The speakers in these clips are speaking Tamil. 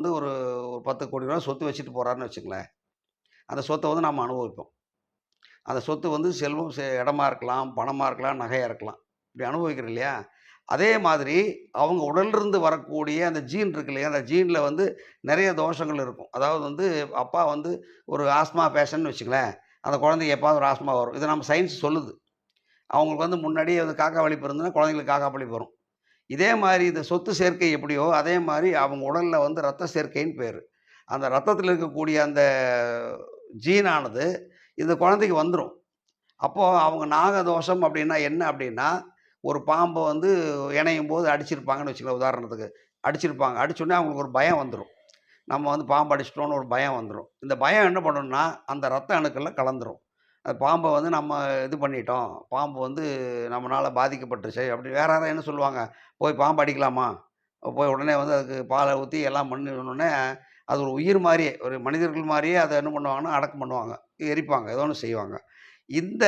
வந்து ஒரு ஒரு 10,00,00,000 ரூபா சொத்து வச்சுட்டு போறாருன்னு வச்சுக்கங்களேன். அந்த சொத்த வந்து நம்ம அனுபவிப்போம். அந்த சொத்து வந்து செல்வம் இடமா இருக்கலாம், பணமா இருக்கலாம், நகையா இருக்கலாம். இப்படி அனுபவிக்கிறோம் இல்லையா? அதே மாதிரி அவங்க உடலிருந்து வரக்கூடிய அந்த ஜீன் இருக்கு இல்லையா? அந்த ஜீன்ல வந்து நெறைய தோஷங்கள் இருக்கும். அதாவது வந்து அப்பா வந்து ஒரு ஆஸ்துமா பேஷண்ட்ன்னு வச்சுக்கங்களேன். அந்த குழந்தைக்கு எப்பாவது ஒரு ஆஸ்துமா வரும். இத நம்ம சயின்ஸ் சொல்லுது. அவங்களுக்கு வந்து முன்னாடியே வந்து காக்கா வலிப்பு இருந்ததுன்னா, குழந்தைங்களுக்கு காக்கா வலிப்பு வரும். இதே மாரி இந்த சொத்து சேர்க்கை எப்படியோ, அதே மாரி அவங்க உடல்ல வந்து ரத்த சேர்க்கைன்னு பேரு. அந்த ரத்தத்தில இருக்கக்கூடிய அந்த ஜீன் ஆனது இந்த குழந்தைக்கு வந்துரும். அப்போ அவங்க நாகதோஷம் அப்டின்னா என்ன அப்டின்னா, ஒரு பாம்ப வந்து இணையும்போது அடிச்சிருப்பாங்கன்னு வச்சுக்கங்களேன் உதாரணத்துக்கு. அடிச்சிருப்பாங்க. அடிச்சோனே அவங்களுக்கு ஒரு பயம் வந்துரும். நம்ம வந்து பாம்பு அடிச்சிட்டோம்னு ஒரு பயம் வந்துரும். இந்த பயம் என்ன பண்ணும்னா, அந்த ரத்த அணுக்கள்ல கலந்துரும். பாம்ப வந்து நம்ம இது பண்ணிட்டோம். பாம்பு வந்து நம்மனால பாதிக்கப்பட்டுருச்சு அப்டி வேற யாராவது என்ன சொல்லுவாங்க, போய் பாம்பு அடிக்கலாமா? போய் உடனே வந்து அதுக்கு பால ஊத்தி எல்லாம் பண்ணினோனே, அது ஒரு உயிர் மாரியே, ஒரு மனிதர்கள் மாரியே அத என்ன பண்ணுவாங்கன்னா, அடக்கம் பண்ணுவாங்க. எரிப்பாங்க. ஏதோ ஒண்ணு செய்வாங்க. இந்த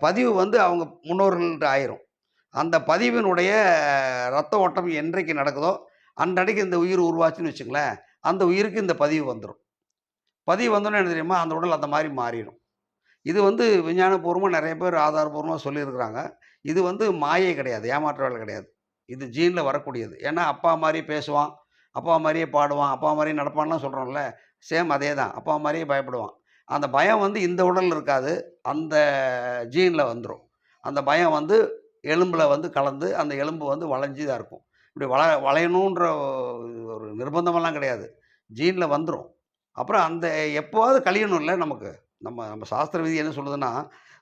பதிவு வந்து அவங்க முன்னோர்கள்ட்ட ஆயிரும். அந்த பதிவினுடைய ரத்த ஓட்டம் என்றைக்கு நடக்குதோ, அன்றன்னைக்கு இந்த உயிர் உருவாச்சுன்னு வச்சுக்கங்களேன், அந்த உயிருக்கு இந்த பதிவு வந்துரும். பதிவு வந்தோனே என்ன தெரியுமா? அந்த உடல் அந்த மாரி மாறிரும். இது வந்து விஞ்ஞானபூர்வமா நெறைய பேர் ஆதாரபூர்வமா சொல்லியிருக்கிறாங்க. இது வந்து மாயை கிடையாது. ஏமாற்று வேலை கிடையாது. இது ஜீன்ல வரக்கூடியது. ஏன்னா, அப்பா மாரி பேசுவான், அப்பா மாரியே பாடுவான், அப்பா மாரியே நடப்பான்லாம் சொல்றோம்ல. சேம் அதே தான். அப்பா மாரியே பயப்படுவான். அந்த பயம் வந்து இந்த உடல்ல இருக்காது. அந்த ஜீன்ல வந்துரும். அந்த பயம் வந்து எலும்புல வந்து கலந்து, அந்த எலும்பு வந்து வளைஞ்சு தான் இருக்கும். இப்படி வளையணுன்ற ஒரு நிர்பந்தமெல்லாம் கிடையாது. ஜீன்ல வந்துரும். அப்புறம் அந்த எப்பவாவது கழியணும்ல நமக்கு. நம்ம நம்ம சாஸ்திர விதி என்ன சொல்லுதுன்னா,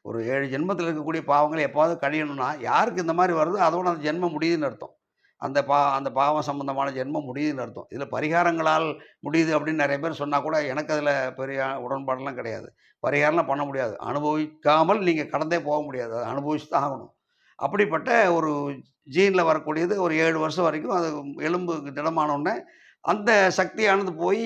ஒரு 7 ஜென்மத்தில இருக்கக்கூடிய பாவங்கள் எப்பவாவது கழியணும்னா, யாருக்கு இந்த மாரி வருதோ அதோட அந்த ஜென்மம் முடியுதுன்னு அர்த்தம். அந்த பாவம் சம்பந்தமான ஜென்மம் முடியுதுன்னு அர்த்தம். இதில பரிகாரங்களால் முடியுது அப்படின்னு நெறைய பேர் சொன்னா கூட, எனக்கு அதில பெரிய உடன்பாடுலாம் கிடையாது. பரிகாரம்லாம் பண்ண முடியாது. அனுபவிக்காமல் நீங்க கடந்தே போக முடியாது. அத அனுபவிச்சு தான் ஆகணும். அப்படிப்பட்ட ஒரு ஜீன்ல வரக்கூடியது ஒரு 7 வருஷம் வரைக்கும் அது எலும்பு திடமான உடனே, அந்த சக்தியானது போய்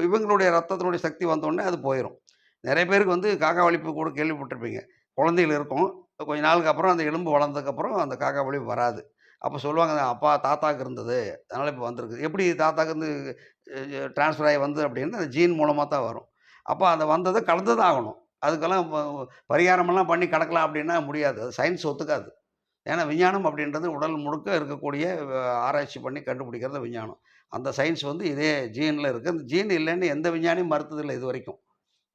இவங்களுடைய ரத்தத்தினுடைய சக்தி வந்தோனே அது போயிரும். நெறைய பேருக்கு வந்து காக்கா வலிப்பு கூட கேள்விப்பட்டிருப்பீங்க. குழந்தைகள் இருக்கும். கொஞ்ச நாளுக்கு அப்புறம் அந்த எலும்பு வளர்ந்ததுக்கப்புறம் அந்த காக்கா வலிப்பு வராது. அப்ப சொல்லுவாங்க, அப்பா தாத்தாக்கு இருந்தது. அதனால இப்ப வந்திருக்கு. எப்படி தாத்தாக்கு வந்து ட்ரான்ஸ்ஃபர் ஆகி வந்தது அப்டின்னா, அந்த ஜீன் மூலமா தான் வரும். அப்ப அந்த வந்தத கடந்து தான் ஆகணும். அதுக்கெல்லாம் பரிகாரமெல்லாம் பண்ணி கடக்கலாம் அப்டின்னா முடியாது. அது சயின்ஸ் ஒத்துக்காது. ஏன்னா விஞ்ஞானம் அப்படின்றது உடல் முழுக்க இருக்கக்கூடிய ஆராய்ச்சி பண்ணி கண்டுபிடிக்கிறது விஞ்ஞானம். அந்த சயின்ஸ் வந்து இதே ஜீன்ல இருக்கு. அந்த ஜீன் இல்லன்னு எந்த விஞ்ஞானியும் மறுத்ததில்ல இதுவரைக்கும்.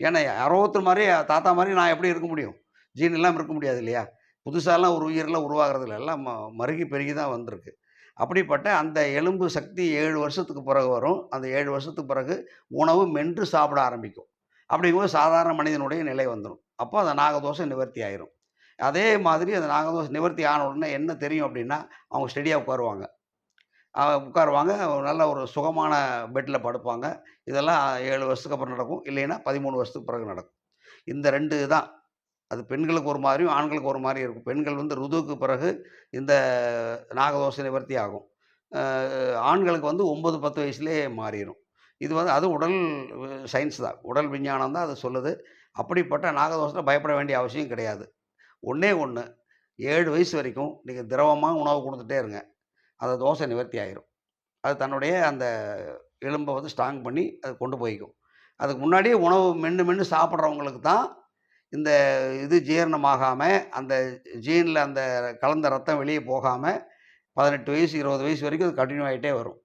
ஏன்னா யாரோ ஒருத்தர் மாரி தாத்தா மாரி நான் எப்படி இருக்க முடியும்? ஜீன் இல்லாம இருக்க முடியாது இல்லையா? புதுசாலாம் ஒரு உயிர்லாம் உருவாகுறது இல்ல. எல்லாம் மருகி பெருகி தான் வந்திருக்கு. அப்படிப்பட்ட அந்த எலும்பு சக்தி 7 வருஷத்துக்கு பிறகு வரும். அந்த 7 வருஷத்துக்கு பிறகு உணவு மென்று சாப்பிட ஆரம்பிக்கும். அப்படிங்கும்போது சாதாரண மனிதனுடைய நிலை வந்துரும். அப்போ அந்த நாகதோஷம் நிவர்த்தி ஆயிரும். அதே மாதிரி அந்த நாகதோஷம் நிவர்த்தி ஆன உடனே என்ன தெரியும் அப்படின்னா, அவங்க ஸ்டெடியா உட்காருவாங்க. உட்காருவாங்க. நல்ல ஒரு சுகமான பெட்ல படுப்பாங்க. இதெல்லாம் 7 வருஷத்துக்கு அப்புறம் நடக்கும். இல்லைன்னா 13 வருஷத்துக்கு பிறகு நடக்கும். இந்த 2 தான். அது பெண்களுக்கு ஒரு மாரியும், ஆண்களுக்கு ஒரு மாரி இருக்கும். பெண்கள் வந்து ருதுவுக்கு பிறகு இந்த நாகதோஷ நிவர்த்தி ஆகும். அ ஆண்களுக்கு வந்து 9, 10 வயசுலயே மாறிரும். இது வந்து அது உடல் சயின்ஸ் தான். உடல் விஞ்ஞானம் தான் அது சொல்லுது. அப்படிப்பட்ட நாகதோஷத்தில பயப்பட வேண்டிய அவசியம் கிடையாது. ஒண்ணே ஒண்ணு 7 வயசு வரைக்கும் நீங்க திரவமா உணவு குடுத்துட்டே இருங்க. அந்த தோஷம் நிவர்த்தி ஆயிரும். அது தன்னுடைய அந்த எலும்ப வந்து ஸ்ட்ராங் பண்ணி அது கொண்டு போய்க்கும். அதுக்கு முன்னாடியே உணவு மென்னு மென்னு சாப்பிடுறவங்களுக்கு தான் இந்த இது ஜீரணமாகாம, அந்த ஜீன்ல அந்த கலந்த ரத்தம் வெளிய போகாம 18 வயசு, 20 வயசு வரைக்கும் அது கன்டின்யூ ஆயிட்டே வரும்.